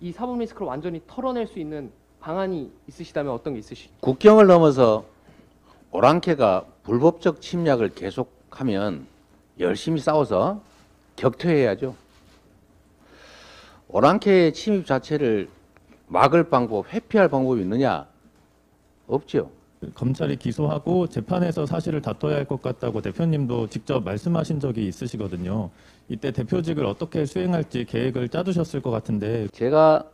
이 사법 리스크를 완전히 털어낼 수 있는 방안이 있으시다면 어떤 게 있으시죠? 국경을 넘어서 오랑캐가 불법적 침략을 계속하면 열심히 싸워서 격퇴해야죠. 오랑캐의 침입 자체를 막을 방법, 회피할 방법이 있느냐? 없죠. 검찰이 기소하고 재판에서 사실을 다퉈야 할 것 같다고 대표님도 직접 말씀하신 적이 있으시거든요. 이때 대표직을 어떻게 수행할지 계획을 짜두셨을 것 같은데 제가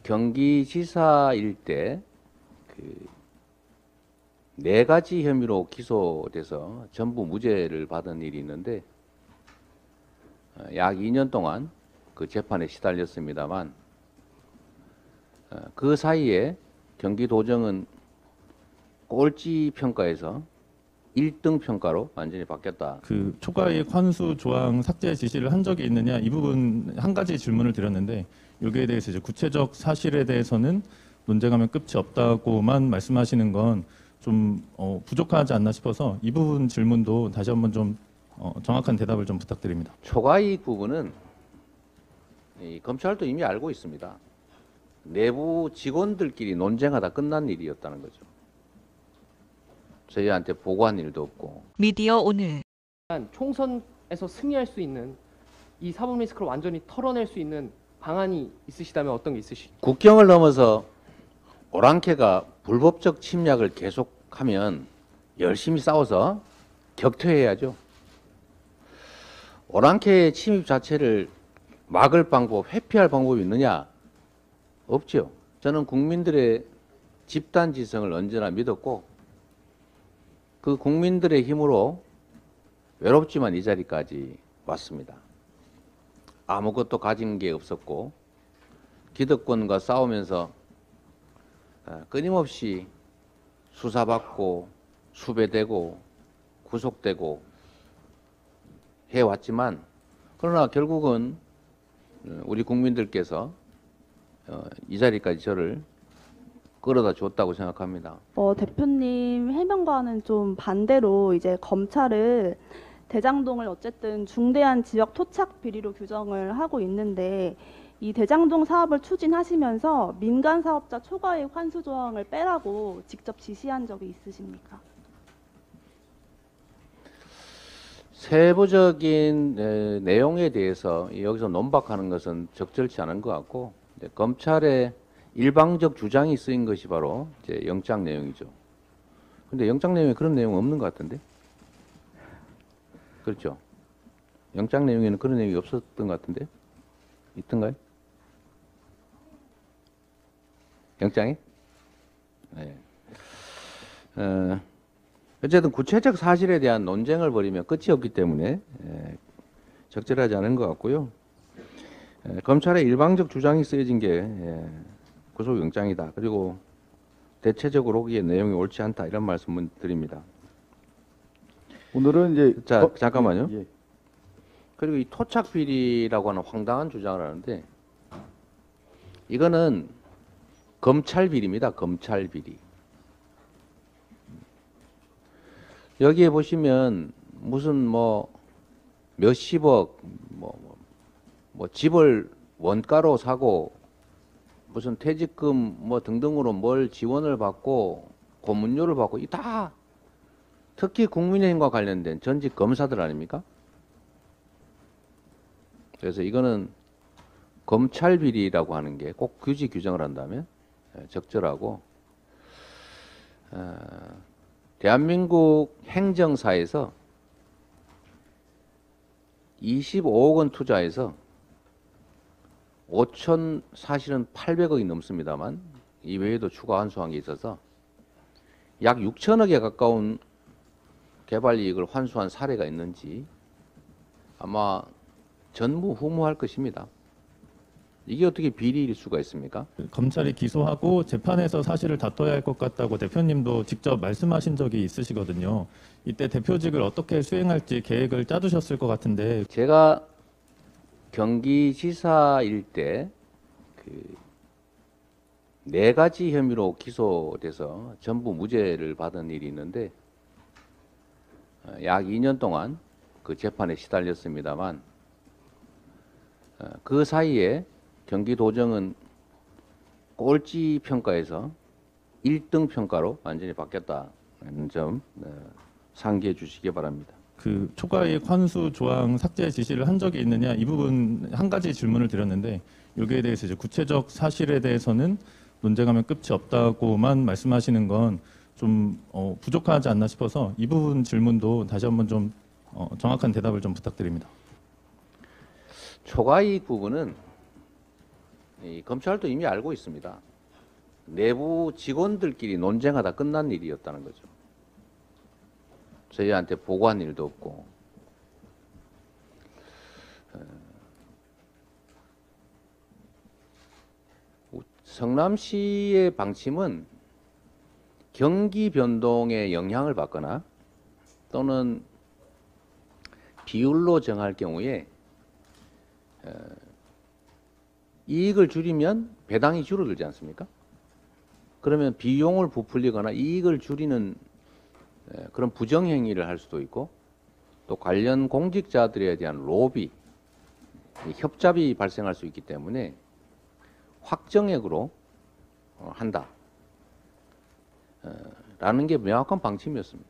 경기지사일 때 네 가지 혐의로 기소돼서 전부 무죄를 받은 일이 있는데 약 2년 동안 그 재판에 시달렸습니다만 그 사이에 경기도정은 꼴찌 평가에서 1등 평가로 완전히 바뀌었다. 그 초과이익 환수 조항 삭제 지시를 한 적이 있느냐 이 부분 한 가지 질문을 드렸는데 여기에 대해서 이제 구체적 사실에 대해서는 논쟁하면 끝이 없다고만 말씀하시는 건 좀 부족하지 않나 싶어서 이 부분 질문도 다시 한번 좀 정확한 대답을 좀 부탁드립니다. 초과이익 부분은 이 검찰도 이미 알고 있습니다. 내부 직원들끼리 논쟁하다 끝난 일이었다는 거죠. 저희한테 보고한 일도 없고. 미디어 오늘 총선에서 승리할 수 있는 이 사법 리스크를 완전히 털어낼 수 있는 방안이 있으시다면 어떤 게 있으시죠? 국경을 넘어서 오랑캐가 불법적 침략을 계속하면 열심히 싸워서 격퇴해야죠. 오랑캐의 침입 자체를 막을 방법, 회피할 방법이 있느냐? 없죠. 저는 국민들의 집단지성을 언제나 믿었고 그 국민들의 힘으로 외롭지만 이 자리까지 왔습니다. 아무것도 가진 게 없었고 기득권과 싸우면서 끊임없이 수사받고 수배되고 구속되고 해왔지만 그러나 결국은 우리 국민들께서 이 자리까지 저를 끌어다 줬다고 생각합니다. 대표님 해명과는 좀 반대로 이제 검찰은 대장동을 어쨌든 중대한 지역 토착 비리로 규정을 하고 있는데 이 대장동 사업을 추진하시면서 민간 사업자 초과이익 환수 조항을 빼라고 직접 지시한 적이 있으십니까? 세부적인 내용에 대해서 여기서 논박하는 것은 적절치 않은 것 같고 검찰의 일방적 주장이 쓰인 것이 바로 이제 영장 내용이죠. 근데 영장 내용에 그런 내용 없는 것 같은데? 그렇죠. 영장 내용에는 그런 내용이 없었던 것 같은데? 있던가요? 영장에? 네. 어쨌든 구체적 사실에 대한 논쟁을 벌이면 끝이 없기 때문에 적절하지 않은 것 같고요. 검찰의 일방적 주장이 쓰여진 게 구속영장이다. 그리고 대체적으로 거기에 내용이 옳지 않다. 이런 말씀을 드립니다. 오늘은 이제 잠깐만요. 예. 그리고 이 토착 비리라고 하는 황당한 주장을 하는데 이거는 검찰 비리입니다. 검찰 비리. 여기에 보시면 무슨 뭐 몇십억 뭐 집을 원가로 사고 무슨 퇴직금 뭐 등등으로 뭘 지원을 받고 고문료를 받고 이 다 특히 국민의힘과 관련된 전직 검사들 아닙니까? 그래서 이거는 검찰 비리라고 하는 게 꼭 규지 규정을 한다면 적절하고 대한민국 행정사에서 25억 원 투자해서 5천 사실은 800억이 넘습니다만 이외에도 추가 환수한 게 있어서 약 6천억에 가까운 개발 이익을 환수한 사례가 있는지 아마 전무후무할 것입니다. 이게 어떻게 비리일 수가 있습니까? 검찰이 기소하고 재판에서 사실을 다퉈야 할 것 같다고 대표님도 직접 말씀하신 적이 있으시거든요. 이때 대표직을 어떻게 수행할지 계획을 짜두셨을 것 같은데 제가 경기지사일 때 네 가지 혐의로 기소돼서 전부 무죄를 받은 일이 있는데 약 2년 동안 그 재판에 시달렸습니다만 그 사이에 경기도정은 꼴찌 평가에서 1등 평가로 완전히 바뀌었다는 점 상기해 주시기 바랍니다. 그 초과이익 환수 조항 삭제 지시를 한 적이 있느냐 이 부분 한 가지 질문을 드렸는데 여기에 대해서 이제 구체적 사실에 대해서는 논쟁하면 끝이 없다고만 말씀하시는 건 좀 부족하지 않나 싶어서 이 부분 질문도 다시 한번 좀 정확한 대답을 좀 부탁드립니다. 초과이익 부분은 이 검찰도 이미 알고 있습니다. 내부 직원들끼리 논쟁하다 끝난 일이었다는 거죠. 저희한테 보고한 일도 없고. 성남시의 방침은 경기 변동에 영향을 받거나 또는 비율로 정할 경우에 이익을 줄이면 배당이 줄어들지 않습니까? 그러면 비용을 부풀리거나 이익을 줄이는 그런 부정행위를 할 수도 있고 또 관련 공직자들에 대한 로비, 협잡이 발생할 수 있기 때문에 확정액으로 한다. 라는 게 명확한 방침이었습니다.